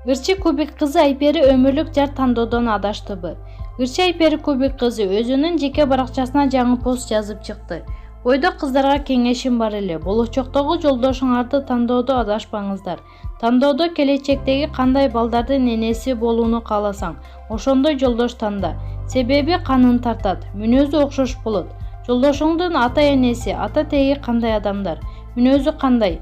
Ырчы Кубик кызы Айпери өмүрлүк жар тандоодон адаштыбы? Ырчы Айпери Кубик кызы өзүнүн жеке баракчасына жаңы пост жазып чыкты. Бойдок кыздарга кеңешим бар эле. Болочоктогу жолдошуңарды тандоодо адашпаңыздар. Тандоодо келечектеги кандай балдардын энеси болууну кааласаң, ошондой жолдош танда. Себеби канын тартат, мүнөзү окшош болот. Жолдошуңдун ата-энеси, ата-теги кандай адамдар, мүнөзү кандай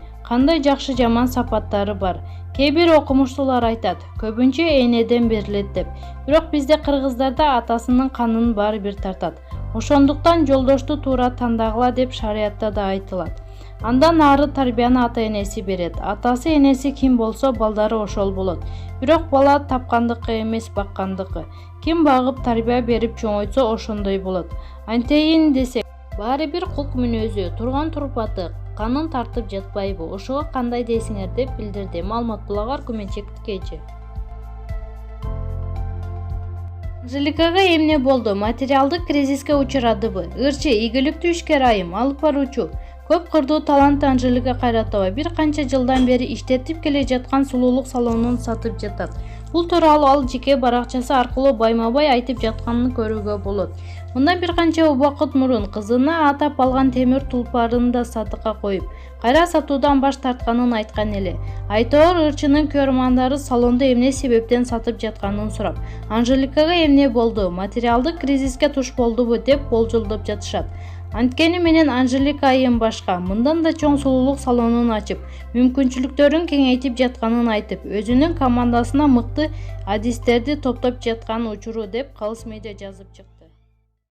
жакшы жаман сапаттары бар. Кээ бир окумуштуулар айтат, көбүнчө энеден берилет деп. Бирок бизде кыргыздарда атасынын канын баары бир тартат. Ошондуктан жолдошту туура тандагыла деп шариятта да айтылат. Андан ары тарбияны ата-энеси берет. Атасы энеси ким болсо балдары ошол болот. Бирок бала тапкандыкы эмес баккандыкы. Ким багып тарбия берип чоңойтсо ошондой болот. Антейин десек, баары бир кулк мүнөзү, турган турпаты, канын тартып жатпайбы? Ошого кандай дейсиңер деп билдирди. Маалымат булагар Күмөнчектик эже. Анжеликага эмне болду? Материалдык кризиске учурадыбы? Ырчы ийгиликтүү ишкер айым алып баруучу көп кырдуу талантты Анжелика Кайратова бир канча жылдан бери иштетип келе жаткан сулуулук салонун сатып жатат. Бул тууралуу ал жеке баракчасы аркылуу байма-бай айтып жатканын көрүүгө болот. Мындан бир канча убакыт мурун кызына атап алган темир тулпарын да сатыкка коюп, кайра сатуудан баш тартканын айткан эле. Айтоор ырчынын көрөрмандары салонду эмне себептен сатып жатканын сурап, Анжеликага эмне болду, материалдык кризиске туш болдубу деп болжолдоп жатышат. Анткени менен Анжелика айым башка, мындан да чоң сулуулук салонун ачып, мүмкүнчүлүктөрүн кеңейтип жатканын айтып, өзүнүн командасына мыкты адистерди топтоп жаткан учуру деп Калыс медиа жазып чыкты.